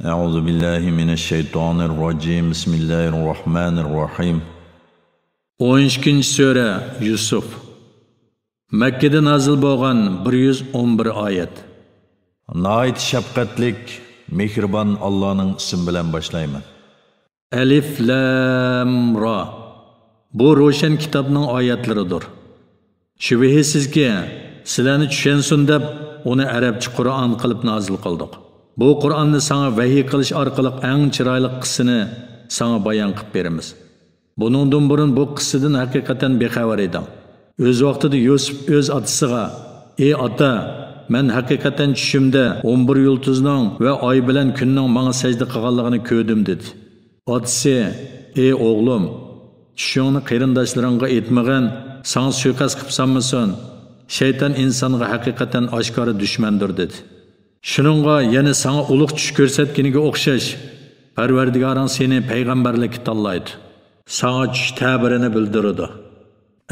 أعوذ بالله من الشيطان الرجيم بسم الله الرحمن الرحيم 12. Sure Yusuf Mekke'de nazil bo'lgan 111 oyat. Nayt şefqatlik, mehriban Allah'ın ismi bilen başlayman. Alif Lam Ra. Bu ro'shan kitobning oyatlaridir. Shubhisizki, sizlarni tushunsin deb uni arabcha Qur'on qilib nazil qildik. Bu Qur'onni sana vahiy qilish orqali eng chiroyli qissani sana bayon qilib beramiz. Buningdan burun bu qissadan haqiqatan bexabar edim. O'z vaqtida Yusuf o'z otasiga: "Ey ota, men haqiqatan tushimda 11 yulduzning va oy bilan kunning menga sajda qilganligini ko'rdim" dedi. Otasi: "Ey o'g'lim, tushingni qarindoshlaringga aytmagan, sana suiqasd qilsanmisan? Shayton insonga haqiqatan oshkora dushmandir" dedi. Shuningga yana sana ulug' tush ko'rsatganiga o'xshash Parvardigoring seni payg'ambarlikka tanlaydi. Sana tush ta'birini bildirdi.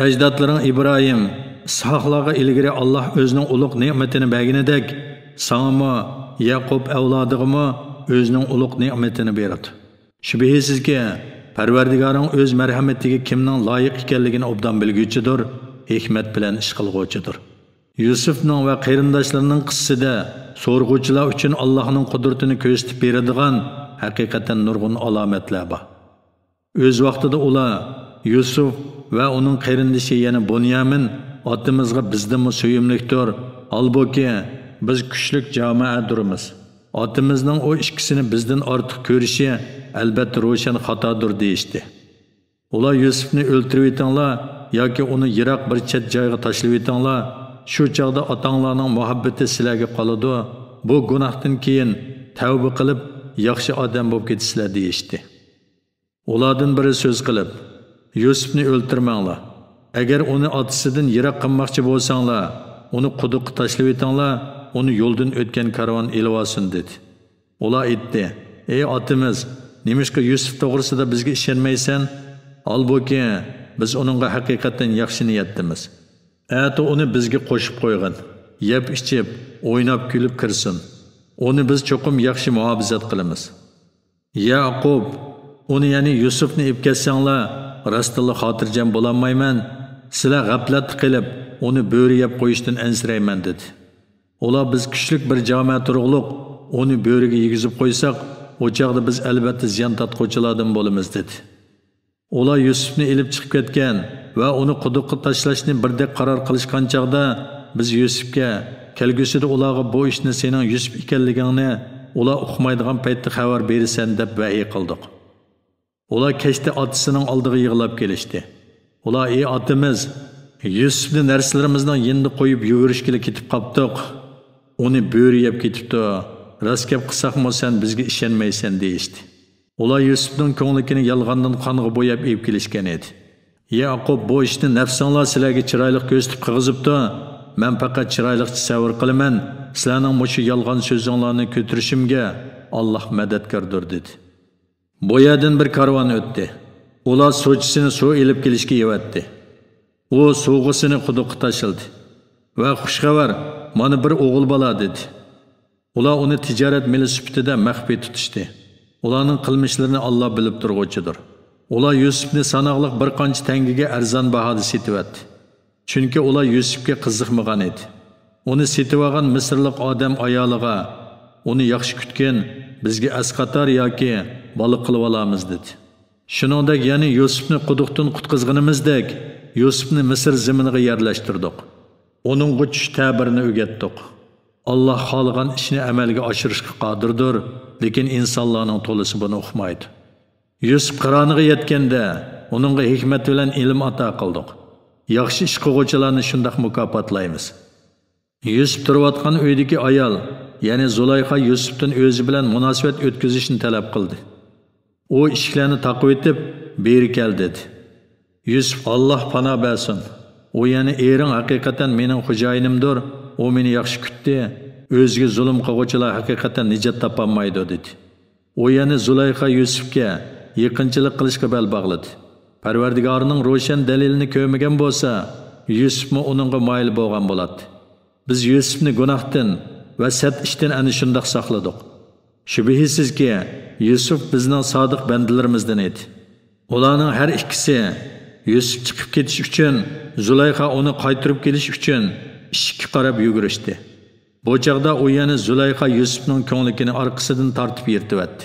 Ajdodlaring İbrahim, İshaqlarga ilgari Allah o'zining ulug' ne'matini berganidek, sana Yaqub avlodiga o'zining ulug' ne'matini berdi. Shubhisizki, Parvardigoring o'z marhamatiga kimning loyiq ekanligini obdan bilguchidir, hikmat bilan ish qilguvchidir. Yusufning va qarindoshlarining qissasida so'rg'uvchilar uchun Allohning qudratini ko'rsatib beradigan haqiqatan nurg'un alomatlar bor. O'z vaqtida ular Yusuf va uning qarindoshi yana Bunyamin otamizga bizdinmi suyimlikdir, albuki biz kuchlik jamoadirmiz. Otamizning o ikkisini bizdan ortiq ko'rishi albatta ro'shan xatodir deyishdi. Ular Yusufni o'ltirib etinglar yoki uni yiroq bir chet joyga tashlab etinglar, shu chaqda otanglarning muhabbati sizlarga qoladi. Bu gunohdan keyin tavba qilib yaxshi odam bo'lib ketasizlar deyishdi. Ulardan biri so'z qilib: "Yusufni o'ltirmanglar. Agar uni otasidan yiroq qilmoqchi bo'lsanglar, uni quduqqa tashlab etinglar, uni yo'ldan o'tgan karvon elib olsin" dedi. Ular aytdi: "Ey otamiz, nimishqa Yusuf to'g'risida bizga ishonmaysan? Albuki biz uningga haqiqatan yaxshi niyatdamiz. Ati uni bizga qo'shib qo'ygan. Yeb ichib, o'ynab kulib kirsin. Uni biz cho'qim yaxshi muhofazat qilamiz. Yaqub, uni ya'ni Yusufni ib ketsanglar, rastilla xotirjam bo'lolmayman. Sizlar g'aflat qilib, uni bo'ri yeb qo'yishdan ansirayman" dedi. Ular: "Biz kuchlik bir jamoat turug'liq, uni bo'riga yegizib qo'ysak, o'chaqda biz albatta ziyon tortquchilardan bo'lamiz" dedi. Ular Yusufni ilib chiqib ketgan va uni quduqqa tashlashni birdek qaror qilishgan chaqda biz Yusufga kelgusida ularga bu ishni sening Yusuf ekanligingni ular uqmaydigan paytda xabar berasan deb vahiy qildik. Ular kechda otasining oldiga yig'lab kelishdi. Ular: "Ey otamiz, Yusufni narsalarimizning yinda qo'yib yugurishga ketib qopdiq. Uni bo'ri yeb ketibdi. Rost gap qilsaqmi sen bizga ishonmaysan" deyishdi. Ular Yusufning ko'ngligini yolg'ondan qonga bo'yab ib kelishgan edi. Yaqub: "Bu ishni nafsinglar sizlarga chiroyli ko'rsatib qilg'izibdi. Men faqat chiroyli tasavvur qilaman. Sizlarning mushu yolg'on so'zinglarni ko'tirishimga Alloh madadkordir" dedi. Bu yerdan bir karvon o'tdi. Ular suvchisini suv elib kelishga yevatdi. U suvg'isini quduqqa tashildi va xushxabar, "Mana bir o'g'il bola" dedi. Ular uni tijorat meli sifatida maxfiy tutishdi. Ularning qilmishlarini Alloh bilib turg'uchidir. Ular Yusufni sanoqliq bir qancha tangaga arzon bahoda sotibdi. Chunki ular Yusufga qiziqmagan edi. Uni sotib olgan Misrlik odam ayoliga: "Uni yaxshi kutgan, bizga asqatar yoki bola qilib olamiz" dedi. Shuningdek, ya'ni Yusufni quduqdan qutqizganimizdek, Yusufni Misr zaminiga yerlashtirdik. Uning tush ta'birini o'rgatdik. Alloh xohlagan ishni amalga oshirishga qodirdir, lekin insonlarning to'lisi buni uqmaydi. Yusuf qironiga yetganda uningga hikmat bilan ilm ato qildik. Yaxshi ish qiluvchilarni shundoq mukofotlaymiz. Yusuf turayotgan uydagi ayol, ya'ni Zulayxa Yusufdan o'zi bilan munosabat o'tkazishni talab qildi. U ishlarni taqib etib, "Beri kel" dedi. Yusuf: "Alloh panoh bersin. U ya'ni ering haqiqatan mening xo'jayinimdir. U meni yaxshi kutdi. O'ziga zulm qiluvchilar haqiqatan nijot topolmaydi" dedi. U ya'ni Zulayxa Yusufga yaqinchilik qilishga bel bog'ladi. Parvardigorining ro'shan dalilini ko'rmagan bo'lsa, Yusufmi uningga moyil bo'lgan bo'ladi. Biz Yusufni gunohdan va sat ishdan ana shundoq saqladik. Shubhisizki Yusuf bizning sodiq bandilarimizdan edi. Ularning har ikkisi Yusuf chiqib ketish uchun, Zulayxa uni qaytarib kelish uchun ishga qarab yugurishdi. Bu chaqda u yana Zulayxa Yusufning ko'ngligini orqasidan tortib yirtibdi.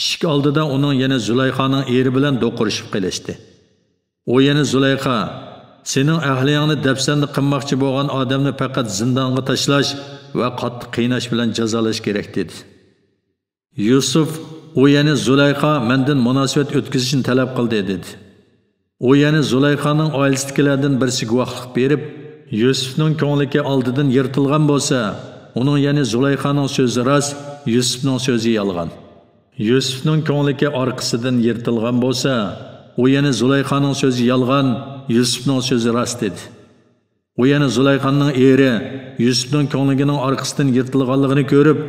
Ishik oldida uning yana Zulayxaning eri bilan do'qirishib qilishdi. U yana Zulayxa, sening ahliyingni dafsanda qilmoqchi bo'lgan odamni faqat zindonga tashlash va qattiq qiynash bilan jazolash kerak dedi. Yusuf, u yana Zulayxa mendan munosabat o'tkazishni talab qildi dedi. U yana Zulayxaning oilasidagilardan birisi guvohlik berib, Yusufning ko'ngligi oldidan yirtilgan bo'lsa, uning yana Zulayxaning so'zi rost, Yusufning so'zi yolg'on. Yusufning ko'ngligi orqasidan yirtilgan bo'lsa, u yana Zulayxaning so'zi yolg'on, Yusufning so'zi rost dedi. U yana Zulayxaning eri Yusufning ko'ngligining orqasidan yirtilganligini ko'rib,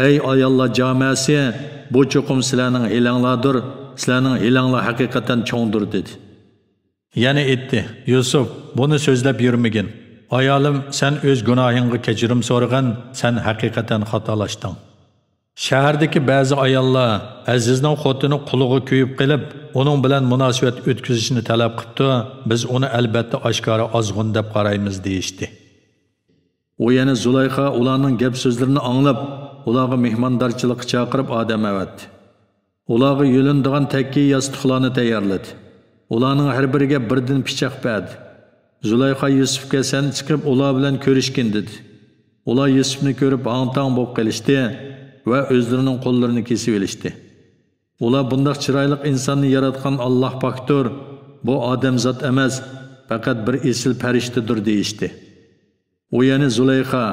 "Ey ayollar jamoasi, bu cho'qim sizlarning hilanglardir, sizlarning hilanglar haqiqatan cho'ngdir" dedi. Yana aytdi, "Yusuf, buni so'zlab yurmagin. Ayolim, sen o'z gunohingga kechirim so'ragan, sen haqiqatan xatolashding. Shahardagi ba'zi ayollar Azizning xotini qulig'i kuyib qilib, uning bilan munosabat o'tkazishni talab qildi. Biz uni albatta oshkora ozg'un deb qaraymiz" deyishdi. U yana Zulayxa ularning gap so'zlarini anglab, ularga mehmondorchilikka chaqirib odam avatdi. Ularga yo'lindigan takki yostiqlarni tayyorladi. Ularning har biriga birdan pichoq berdi. Zulayxa Yusufga sen chiqib ular bilan ko'rishgin dedi. Ular Yusufni ko'rib hang-tang bo'lib qolishdi va o'zlarining qo'llarini kesib olishdi. Ular bundoq chiroyli insonni yaratgan Alloh pokdir, bu odam zot emas, faqat bir esil farishtadir deyishdi. U yana Zulayxa,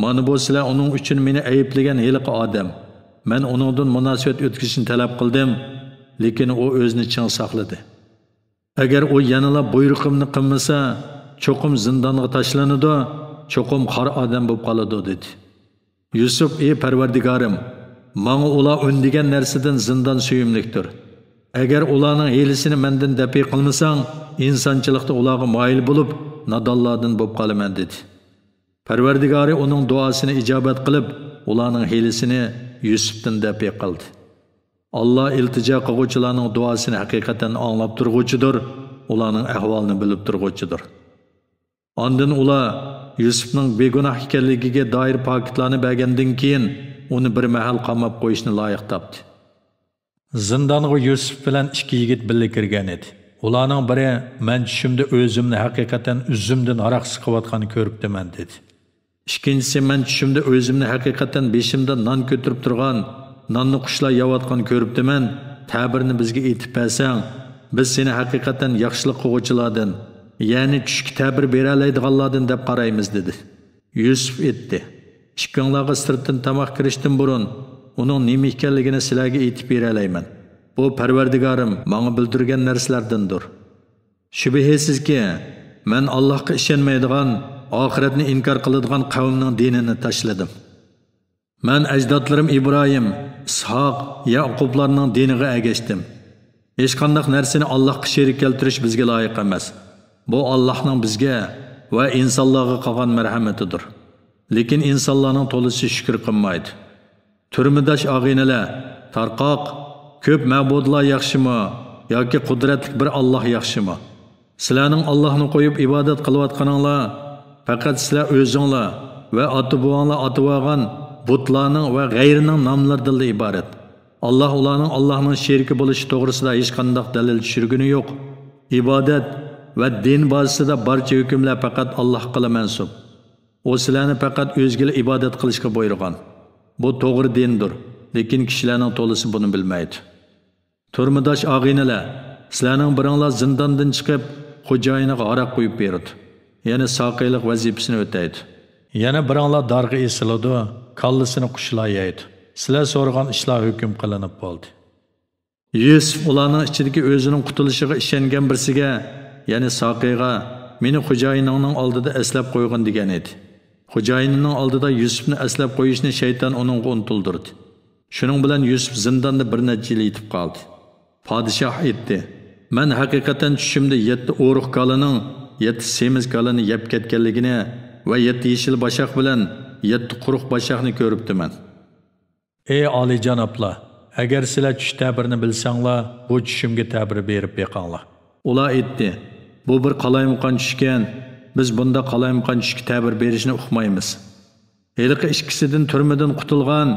mana bu sizlar uning uchun meni ayblagan heliqi odam. Men uningdan munosabat o'tkazishni talab qildim, lekin u o'zini chin saqladi. Agar u yanala buyruqimni qilmasa, cho'qim zindonga tashlanadi, cho'qim qor odam bo'lib qoladi dedi. Yusuf, ey Parvardigorim, menga ular o'ndigan narsadan zindon suyimlikdir. Agar ularning hilisini mendan dafi qilmasang, insonchilikda ularga moyil bo'lib, nadonlardan bo'lib qolaman dedi. Parvardigori uning duosini ijobat qilib, ularning hilisini Yusufdan dafi qildi. Allah iltijo qiluvchilarning duosini haqiqatan anglab turg'uchidir, ularning ahvolini bilib turg'uchidir. Ondan ular Yusufning begunoh ekanligiga doir paketlarni bergandan keyin uni bir mahal qamab qo'yishni loyiq topdi. Zindonga Yusuf bilan ikki yigit birga kirgan edi. Ularning biri men tushimda o'zimni haqiqatan uzumdan aroq siqayotganini ko'ribdiman dedi. Ikkinchisi men tushimda o'zimni haqiqatan beshimda non ko'tarib turgan, nonni qushlar yeyotgan ko'ribdiman. Ta'birni bizga aytib bersang, biz seni haqiqatan yaxshilik qiluvchilardan, ya'ni tushki ta'bir bera oladiganlardan deb qaraymiz dedi. Yusuf aytdi, "Ikkinglarga sirtdan tamoq kirishdan burun uning nima ekanligini sizlarga aytib bera olayman. Bu Parvardigorim menga bildirgan narsalardandir. Shubhisizki, men Allohga ishonmaydigan, oxiratni inkor qiladigan qavmning dinini tashladim. Men ajdodlarim Ibrohim, Ishoq, Yaqublarning diniga ergashdim. Hech qanday narsani Allohga sherik keltirish bizga loyiq emas. Bu Allohning bizga va insonlarga qilgan marhamatidir. Lekin insonlarning to'lisi shukr qilmaydi. Turmudosh og'inalar, tarqoq, ko'p ma'budlar yaxshimi yoki qudratli bir Alloh yaxshimi? Sizlarning Allohni qo'yib ibodat qilayotganinglar faqat sizlar o'zinglar va ota-bobonglar otib olgan butlarning va g'ayrining nomlaridan iborat. Allah Allahning sheriki bo'lishi to'g'risida hech qanday dalil tushirgani yo'q. Ibodat va din bazasida barcha hukmlar faqat Allohga mansub. O sizlarni faqat o'zgaga ibodat qilishga buyurgan. Bu to'g'ri dindir, lekin kishilarning to'lisi buni bilmaydi. Turmudosh og'inalar, sizlarning biringlar zindondan chiqib, xo'jayiniga aroq qo'yib berdi. Yana soqiylik vazifasini o'taydi. Yana biringlar darg'a esiladi, kallasini qushlar yeydi. Sizlar so'ragan ishlar hukm qilinib bo'ldi. Yusuf ularning ichidagi o'zining qutulishiga ishongan birsiga, ya'ni soqiyga, meni xo'jayiningning oldida eslab qo'ygan degan edi. Xo'jayinining oldida Yusufni eslab qo'yishni shayton uningga untuldirdi. Shuning bilan Yusuf zindonda bir necha yil yetib qoldi. Podshoh aytdi: "Men haqiqatan tushimda 7 o'ruq kalaning 7 semiz kalani yeb ketganligini va 7 yeshil bashaq bilan 7 quruq bashaqni ko'ribdiman." Ey olijanoblar, agar sizlar tush ta'birini bilsanglar, bu tushimga ta'bir berib beqinglar. Ular aytdi: "Bu bir qalaymuqan tushgan. Biz bunda qalaymuqan tushga ta'bir berishni uqmaymiz." Heliqi ikkisidan turmadan qutulgan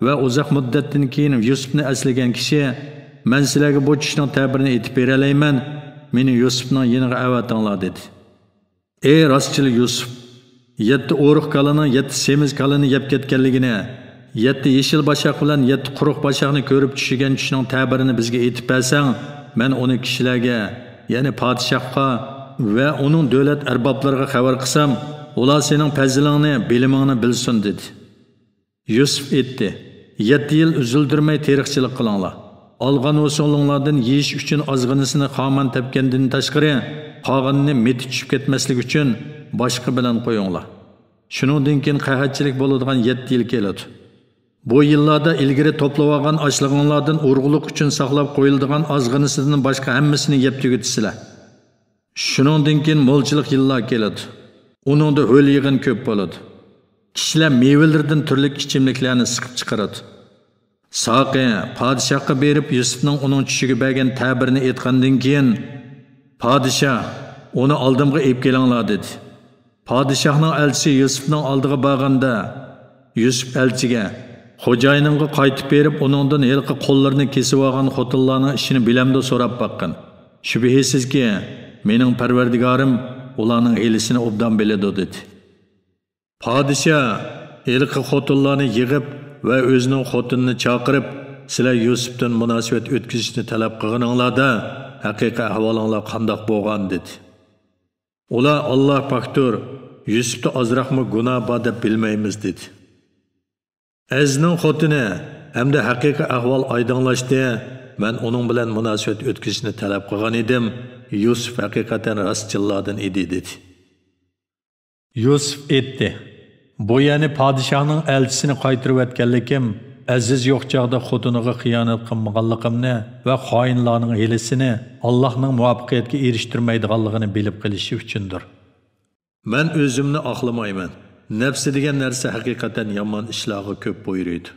va uzoq muddatdan keyin Yusufni aslagan kishi: "Men sizlarga bu tushning ta'birini aytib bera olmayman. Meni Yusufning yeniga avatinglar" dedi. Ey rostchil Yusuf, 7 o'riq kalini 7 semiz kalini yeb ketganligini, 7 yeshil bashaq bilan 7 quruq bashaqni ko'rib tushigan tushning ta'birini bizga aytib bersang, men uni kishilarga, ya'ni podshohga va uning davlat arboblariga xabar qilsam, ular sening fazilingni, bilimingni bilsin dedi. Yusuf aytdi: 7 yil uzildirmay teriqchilik qilinglar. Olgan o'singlardan yeyish uchun ozg'inisini xoman tepgandan tashqari, qolganini meti tushib ketmaslik uchun boshqa bilan qo'yinglar. Shuningdan keyin qahatchilik bo'ladigan 7 yil keladi. Bu yillarda ilgari to'plab olgan ochlig'inglardan urg'uliq uchun saqlab qo'yiladigan ozg'inisidan boshqa hammasini yeb tugatsizlar. Shuningdan keyin mo'lchilik yillar keladi. Uningda ho'l yig'in ko'p bo'ladi. Kishilar mevalardan turli ichimliklarni siqib chiqaradi. Saqi podshohga berib Yusufning uning tushiga bergan ta'birini aytgandan keyin podshoh uni oldimga olib kelinglar dedi. Podshohning elchisi Yusufning oldiga borganda Yusuf elchiga xo'jayinimga qaytib berib uningdan yilqi qo'llarini kesib olgan xotinlarning ishini bilamda so'rab baqqan. Shubhisizki mening parvardigorim ularning hilisini obdan biladi dedi. Podshoh yilqi xotinlarni yig'ib va o'zining xotinini chaqirib, sizlar Yusufdan munosabat o'tkazishni talab qilganinglarda haqiqiy ahvolinglar qandoq bo'lgan dedi. Ular Alloh paktur Yusufda ozroqmi gunoh bor deb bilmaymiz dedi. Azning xotini hamda haqiqiy ahvol oydinlashdi. Men uning bilan munosabat o'tkazishni talab qilgan edim. Yusuf haqiqatan rostchillardan edi dedi. Yusuf aytdi: "Bu yani podshohning elchisini qaytirib etganligim, aziz yo'q chog'da xotiniga xiyonat qilmaganligimni va xoinlarning hilisini Allohning muvaffaqiyatga erishtirmaydiganligini bilib qilishi uchundir. Men o'zimni oqlamayman. Nafsi degan narsa haqiqatan yomon ishlarga ko'p buyuradi.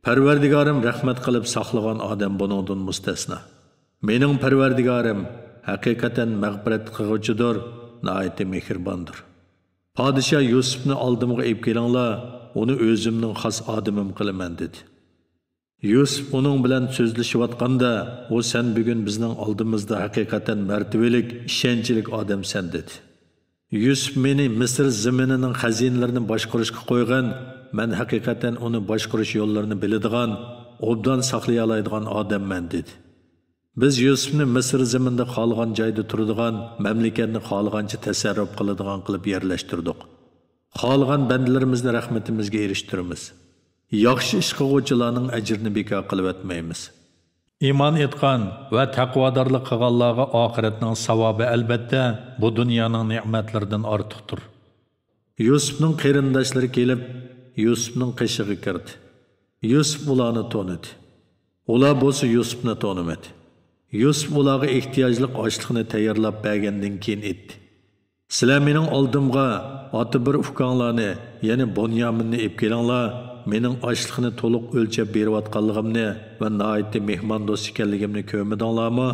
Parvardigorim rahmat qilib saqlagan odam buningdan mustasno. Mening parvardigorim haqiqatan mag'firat qiluvchidir, nihoyat mehribondir. Podshoh Yusufni oldimga olib kelinglar, uni o'zimning xos odamim qilaman dedi. Yusuf uning bilan so'zlashayotganda, "O sen bugun bizning oldimizda haqiqatan martabalik, ishonchlik odamsan" dedi. Yusuf meni Misr zaminining xazinalarini boshqarishga qo'ygan, men haqiqatan uni boshqarish yo'llarini biladigan, obdan saqlay oladigan odamman dedi. Biz Yusufni Misr zaminida qolgan joyda turadigan, mamlakatni qolgancha tasarruf qiladigan qilib yerlashtirdik. Qolgan bandalarimizni rahmatimizga erishtiramiz. Yaxshi ish qiluvchilarning ajrini bekor qilib etmaymiz. Iymon etgan va taqvodorlik qilganlarga oxiratning savobi albatta bu dunyoning ne'matlaridan ortiqdir. Yusufning qarindoshlari kelib, Yusufning qishig'iga kirdi. Yusuf ularni tanidi. Ular bo'lsa Yusufni tanimadi. Yusuf ularga ehtiyojli oshliqni tayyorlab bergandan keyin aytdi: "Sizlar mening oldimga oti bir ukanglarni, ya'ni Bunyaminni olib kelinglar. Mening oshliqni to'liq o'lchab berayotganligimni va nihoyatda mehmondo'st ekanligimni ko'rmadinglarmi?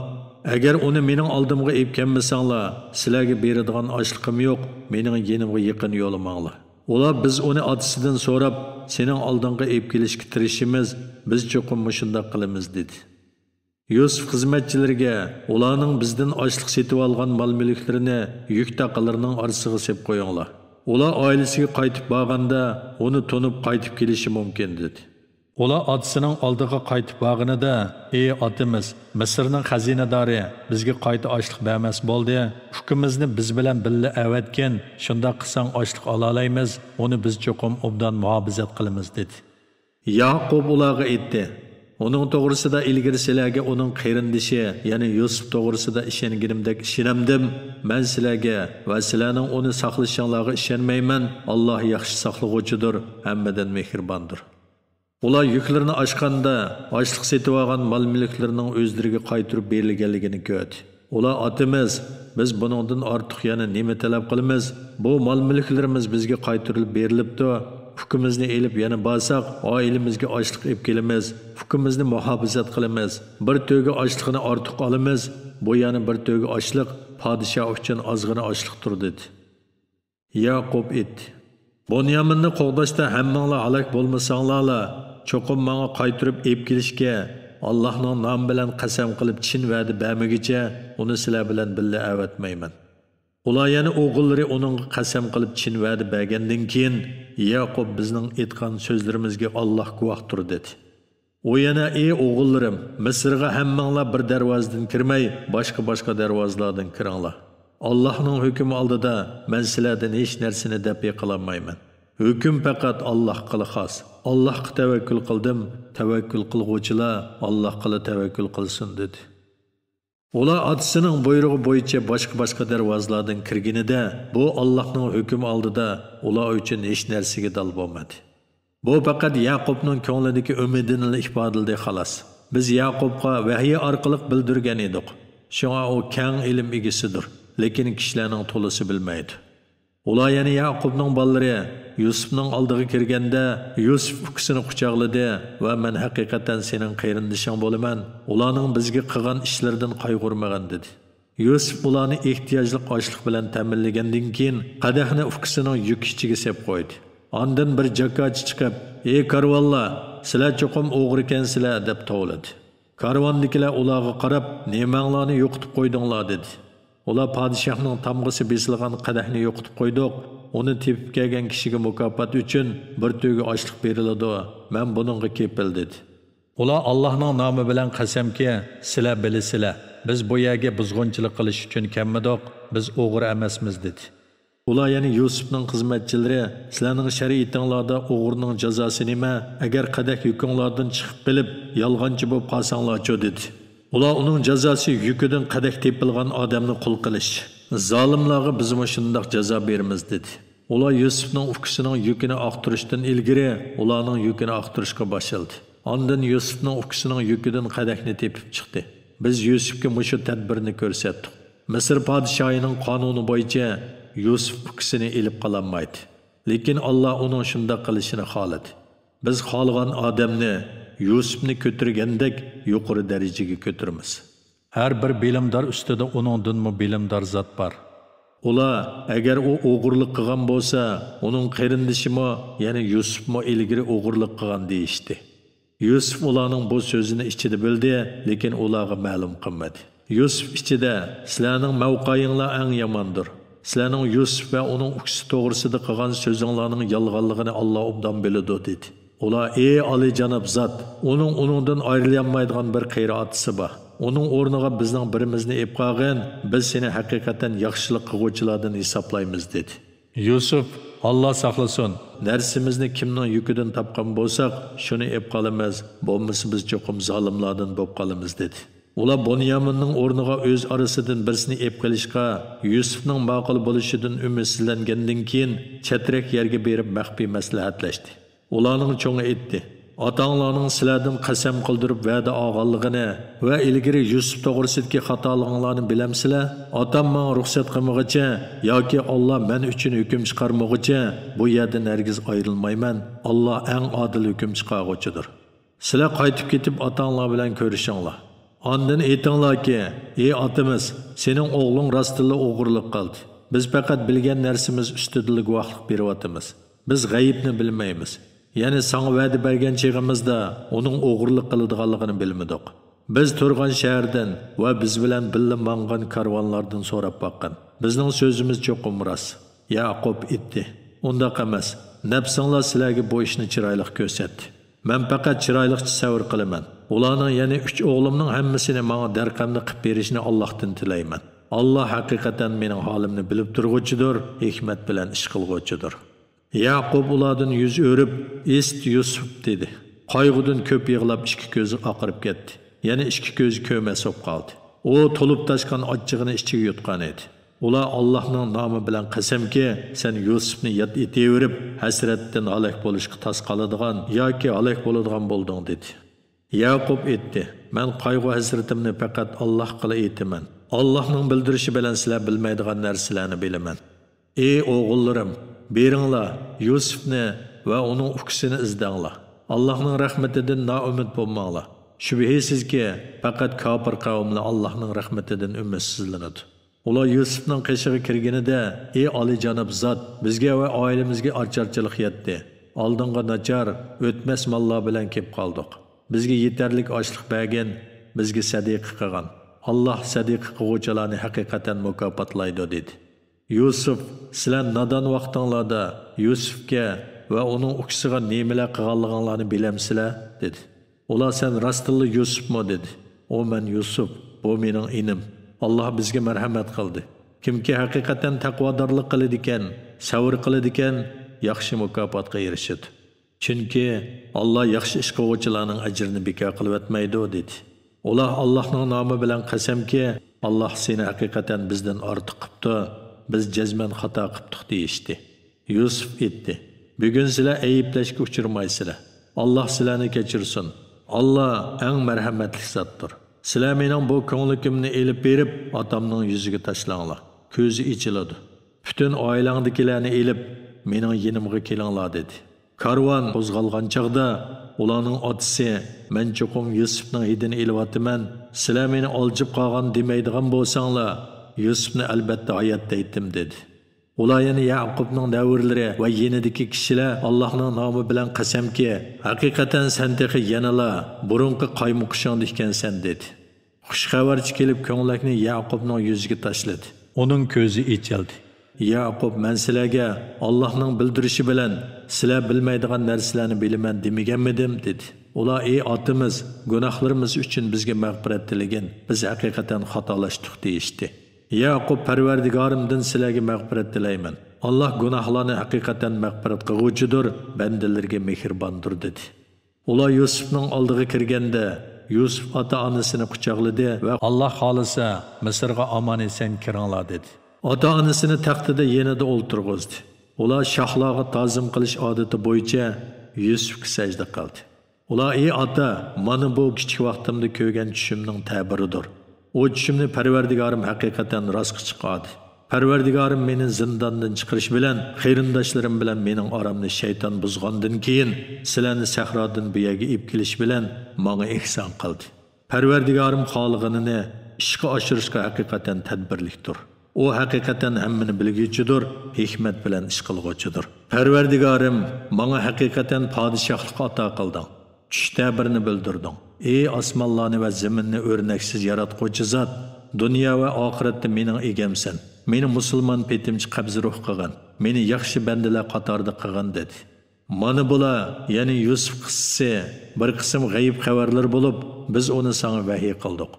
Agar uni mening oldimga olib kelmasanglar, sizlarga beradigan oshliqim yo'q, mening yenimga yaqin yo'lamanglar." Ular biz uni otasidan so'rab, sening oldinga olib kelishga tirishimiz, biz cho'qim shunday qilamiz dedi. Yusuf xizmatchilariga ularning bizdan oshliq setib olgan mol-mulklarini yuk taqalarining orasiga sepib qo'yinglar. Ular oilasiga qaytib borganda uni tunib qaytib kelishi mumkin dedi. Ular otasining oldiga qaytib borganida: "Ey otamiz, Misrning xazinadori bizga qayta oshliq bermas bo'ldi. Hukmimizni biz bilan birga avatgan. Shunda qilsang oshliq ola olamiz. Uni biz cho'qim obdan muhofazat qilamiz" dedi. Yaqub ularga aytdi: "Onun to'g'risida ilgari sizlarga uning qarindishi, ya'ni Yusuf to'g'risida ishonganimdek ishonamdim. Men sizlarga va sizlarning uni saqlashinglarga ishonmayman. Alloh yaxshi saqlag'uchidir, hammadan mehribondir." Ular yuklarini ochganda, ochliq setib olgan mol-mulklarining o'zlariga qaytirib berilganligini ko'rdi. Ular: "Otamiz, biz buningdan ortiq yana nima talab qilamiz? Bu mol-mulklarimiz bizga qaytirib berilibdi. pukimizni elib yana borsak, oilamizga ochliq olib kelamiz, pukimizni muhofazat qilamiz, bir to'ga ochliqni ortiq olamiz, bu yana bir to'ga ochliq podshoh uchun ozgina ochliqdir dedi. Yaqub aytdi: Bunyaminni qo'g'dashda hammanglar halok bo'lmasanglar, cho'qim menga qaytirib olib kelishga Allohning nomi bilan qasam qilib chin va'da bermagicha uni sizlar bilan billa avatmayman. Ular yana o'g'illari uningga qasam qilib chin va'da bergandan keyin Yaqub bizning aytgan so'zlarimizga Alloh guvohdir dedi. U yana: "Ey o'g'illarim, Misrga hammanglar bir darvozadan kirmay, boshqa darvozalardan kiringlar. Allohning hukmi oldida men sizlardan hech narsani deb qilolmayman. Hukm faqat Allohga xos. Allohga tavakkul qildim, tavakkul qilguvchilar Allohga tavakkul qilsin" dedi. Ular otasining buyrug'i bo'yicha boshqa darvozalardan kirganida, bu Allohning hukmi oldida ular uchun hech narsaga dal bo'lmadi. Bu faqat Yaqubning ko'nglidagi umidini ifodaladi xolos. Biz Yaqubga vahiy orqali bildirgan edik. Shunga u keng ilm egasidir, lekin kishilarning to'lisi bilmaydi. Ular yana Yaqubning bolalari Yusufning oldiga kirganda Yusuf ukasini quchoqladi va men haqiqatan sening qarindishing bo'laman. Ularning bizga qilgan ishlaridan qayg'urmagan dedi. Yusuf ularni ehtiyojli ochliq bilan ta'minlagandan keyin qadahni ukasining yuk ichiga sep qo'ydi. Ondan bir jakochi chiqib: "Ey karvonlar, sizlar cho'qim o'g'ri ekansizlar" deb tovladi. Karvondagilar ularga qarab: "Nemanglarni yo'qitib qo'ydinglar" dedi. Ular podshohning tamg'isi besilgan qadahni yo'qitib qo'ydik. Uni tepib kelgan kishiga mukofot uchun bir to'ga ochliq beriladi. Men buningga kepil dedi. Ular Allohning nomi bilan qasamki, sizlar bilasizlar, biz bu yerga buzg'unchilik qilish uchun kelmadik, biz o'g'ri emasmiz dedi. Ular yana Yusufning xizmatchilari: "Sizlarning shariatinglarda o'g'rining jazosi nima? Agar qadah yukinglardan chiqib qilib, yolg'onchi bo'lib qolsanglar-chi" dedi. Ular uning jazosi yukidan qadah tepilgan odamni qul qilish. Zolimlarga biz shundoq jazo beramiz dedi. Ular Yusufning ukasining yukini oqtirishdan ilgari ularning yukini oqtirishga boshladi. Ondan Yusufning ukasining yukidan qadahni tepib chiqdi. Biz Yusufga mushu tadbirni ko'rsatdik. Misr podshohining qonuni bo'yicha Yusuf ukasini elib qololmaydi. Lekin Alloh uning shunday qilishini xohladi. Biz xohlagan odamni Yusufni ko'targandek yuqori darajaga ko'taramiz. Har bir bilimdor ustida uningdanmi bilimdor zot bor. Ular agar u o'g'irlik qilgan bo'lsa, uning qarindishimi, ya'ni Yusufmi ilgari o'g'irlik qilgan deyishdi. Yusuf ularning bu so'zini ichida bildi, lekin ularga ma'lum qilmadi. Yusuf ichida: "Sizlarning mavqeinglar eng yomondir. Sizlarning Yusuf va uning ukasi to'g'risida qilgan so'zinglarning yolg'onligini Alloh obdan biladi" dedi. Ular: "Ey oliyjanob zot, uningdan ayrilmaydigan bir qiyratisi bor. Onun o'rniga bizning birimizni ep qolgan, biz seni haqiqatan yaxshilik qiluvchilardan hisoblaymiz" dedi. Yusuf: "Alloh saqlasin. Narsimizni kimning yukidan topgan bo'lsak, shuni ep qolamiz. Bo'lmasa biz cho'qim zolimlardan bo'lib qolamiz" dedi. Ular Bunyaminning o'rniga o'z orasidan birisini ep qilishga, Yusufning ma'qul bo'lishidan umidsizlangandan keyin chatrak yerga berib maxfiy maslahatlashdi. Ularning cho'ngi aytdi: "Atanglarning sizlardan qasam qildirib va'da olganligini va ilgari Yusuf to'g'risidagi xatolig'inglarni bilamsizlar? Otam menga ruxsat qilmaguncha yoki Alloh men uchun hukm chiqarmaguncha bu yerdan hargiz ayrilmayman. Alloh eng odil hukm chiqaruvchidir. Sizlar qaytib ketib atanglar bilan ko'rishinglar. Ondan aytinglarki: ey otamiz, sening o'g'ling rostilla o'g'irlik qildi. Biz faqat bilgan narsamiz ustida guvohlik beryapmiz. Biz g'ayibni bilmaymiz. Ya'ni sana va'da bergan cheg'imizda uning o'g'irlik qiladiganligini bilmadik. Biz turgan shahardan va biz bilan birga mangan karvonlardan so'rab boqqan. Bizning so'zimiz cho'qim rost. Yaqub aytdi: "Undaq emas. Nafsinglar sizlarga bu ishni chiroyli ko'rsatdi. Men faqat chiroyliqcha savr qilaman. Ularning yana 3 o'g'limning hammasini menga darqamni qilib berishni Allohdan tilayman. Alloh haqiqatan mening holimni bilib turg'uchidir, hikmat bilan ish qilg'uchidir." Yaqub ulardan yuz o'rib, "Est Yusuf" dedi. Qayg'udan ko'p yig'lab ikki ko'zi oqarib ketdi. Yana ikki ko'zi ko'masib qoldi. U to'lib tashgan ochchig'ini ichiga yutgan edi. Ular Allohning nomi bilan qasamki, sen Yusufni yod etaverib, hasratdan halok bo'lishga tas qoladigan yoki halok bo'ladigan bo'lding dedi. Yaqub aytdi: "Men qayg'u hasratimni faqat Alloh qila aytaman. Allohning bildirishi bilan sizlar bilmaydigan narsalarni bilaman. Ey o'g'illarim, beringlar, Yusufni va uning ukisini izdanglar. Allohning rahmatidan noumid bo'lmanglar. Shubhisizki, faqat kofir qavmlar Allohning rahmatidan umidsizlanadi. Ular Yusufning qishig'i kirganida, "Ey oliyjanob zot, bizga va oilamizga ocharchilik yetdi. Oldinga nachar, o'tmas mollar bilan kelib qoldik. Bizga yetarlik ochlik bergan, bizga sadiqa qilgan. Alloh sadiqa qiluvchilarni haqiqatan mukofotlaydi" dedi. Yusuf, sizlar nodon vaqtinglarda Yusufga va uning ukisiga nimalar qilganliginglarni bilamsizlar dedi. Ular sen rastilla Yusufmi dedi. O men Yusuf, bu mening inim. Allah bizga marhamat qildi. Kimki haqiqatan taqvodorlik qiladi ekan, sabr qiladi ekan, yaxshi mukofotga erishadi. Chunki Allah yaxshi ish qiluvchilarning ajrini bekor qilib o'tmaydi dedi. Ular Allohning nomi bilan qasamki, Allah seni haqiqatan bizdan ortiq qilibdi, biz jazman xato qildik deyishdi. Yusuf aytdi: "Bugun sizlar ayblashga uchirmaysizlar. Allah sizlarni kechirsin. Allah eng marhamatli zotdir. Sizlar mening bu ko'nglimni elib berib, otamning yuziga tashlanglar. Ko'zi ichiladi. Bütün oilangdagilarni elib, mening yenimga kelinglar" dedi. Karvon qo'zg'algan chaqda ularning otasi "Men cho'qim Yusufning hidini eliyapman. Sizlar meni oljib qolgan demaydigan bo'lsanglar, Yusufni albatta hayotda aytdim" dedi. Ular yana Yaqubning davrlari va yenidagi kishilar Allohning nomi bilan qasamki, haqiqatan sen texi yanala burunqi qaymoqishing ekansan dedi. Xushxabarchi kelib ko'nglakni Yaqubning yuziga tashladi. Uning ko'zi ichildi. Yaqub, "Men sizlarga Allohning bildirishi bilan sizlar bilmaydigan narsalarni bilaman demaganmidim" dedi. Ular: "Ey otimiz, gunohlarimiz uchun bizga mag'firat tilagan. Biz haqiqatan xatolashdik" deyishdi. Yaqub: "Parvardigorimdan sizlarga mag'firat tilayman. Alloh gunohlarni haqiqatan mag'firat qiluvchidir, bandalarga mehribondir" dedi. Ular Yusufning oldiga kirganda, Yusuf ota-onasini quchoqladi va "Alloh xolisa Misrga omon eson kiringlar" dedi. Ota-onasini taxtida yenida o'ltirg'izdi. Ular shohlarga ta'zim qilish odati bo'yicha Yusufga sajda qildi. Ular: "Ey ota, mana bu kichik vaqtimda ko'rgan tushimning ta'biridir. O tushimni Parvardigorim haqiqatan rostga chiqardi. Parvardigorim meni zindondan chiqarish bilan, qarindoshlarim bilan mening oramni shayton buzgandan keyin sizlarni sahrodan bu yerga olib kelish bilan menga ihson qildi. Parvardigorim xolig'ini ishga oshirishga haqiqatan tadbirlikdir. O haqiqatan hammani bilguvchidir, hikmat bilan ish qilguvchidir. Parvardigorim menga haqiqatan podshohlik ato qilding. Tush ta'birini bildirding. Ey osmonlarni va zaminni o'rnaksiz yaratquvchi zot, dunyo va oxiratda mening egamsan. Meni musulmon petimchi qabz ruh qilgan, meni yaxshi bandalar qatorida qilgan dedi. Mana bular, ya'ni Yusuf qissasi bir qism g'ayib xabarlar bo'lib, biz uni sana vahiy qildik.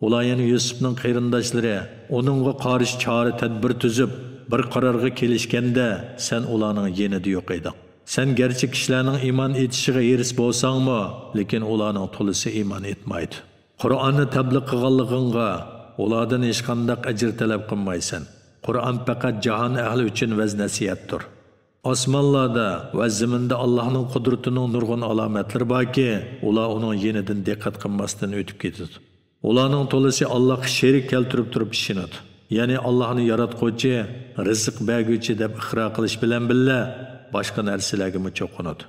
Ular yana Yusufning qarindoshlari uningga qarshi chora tadbir tuzib, bir qarorga kelishganda sen ularning yenida yo'q eding. Sen gerçek kishilarning iymon etishiga eris bo'lsangmi, lekin ularning to'lisi iymon etmaydi. Qur'onni tabliğ qilganligingga ulardan hech qanday ajr talab qilmaysan. Qur'on faqat jahon ahli uchun vaz nasihatdir. Osmonlarda va zaminda Allohning qudratining nurg'un alomatlari borki, ular uning yenidan diqqat qilmasdan o'tib ketadi. Ularning to'lisi Allohga sherik keltirib turib ishinadi. Ya'ni Allohni yaratquvchi, rizq berguvchi deb iqror qilish bilan billa boshqa narsalarga cho'qinadi.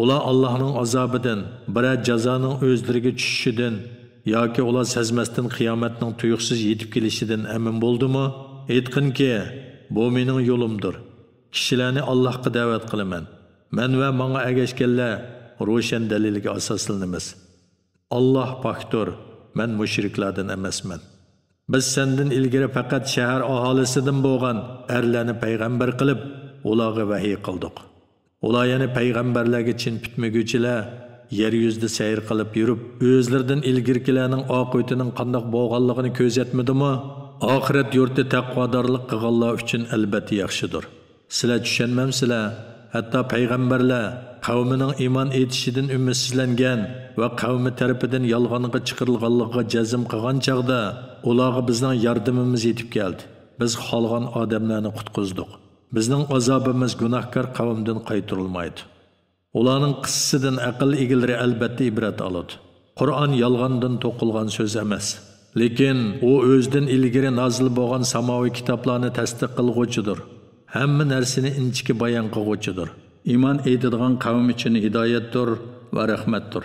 Ular Allohning azobidan, birat jazoning o'zlariga tushishidan yoki ular sezmasdan qiyomatning tuyuqsiz yetib kelishidan amin bo'ldimi? Aytqinki, bu mening yo'limdir. Kishilarni Allohga da'vat qilaman. Men va menga ergashganlar ro'shan dalilga asoslanamiz. Alloh pokdir, men mushriklardan emasman. Biz sendan ilgari faqat shahar aholisidan bo'lgan erlarni payg'ambar qilib, ularga vahiy qildik. Ular yana payg'ambarlarga chin bitmaguvchilar, yer yuzida sayr qilib yurib, o'zlaridan ilgirkilarning oqibatining qanday bo'lganligini ko'zatmadimi? Oxirat yurti taqvodorlik qilganlar uchun albatta yaxshidir. Sizlar tushunmamsizlar? Hatto payg'ambarlar qavmining iymon etishidan umidsizlangan va qavmi tarafidan yolg'onga chiqarilganligiga jazm qilgan chaqda ularga bizning yordamimiz yetib keldi. Biz qolgan odamlarni qutqizdik. Bizning azobimiz gunohkor qavmdan qaytarilmaydi. Ularning qissasidan aql egilari albatta ibrat oladi. Qur'on yolg'ondan to'qilgan so'z emas, lekin u o'zidan ilgari nozil bo'lgan samoviy kitoblarni tasdiq qilguvchidir. Hamma narsani inchiki bayon qilguvchidir. iymon etadigan qavm uchun hidoyatdir va rahmatdir.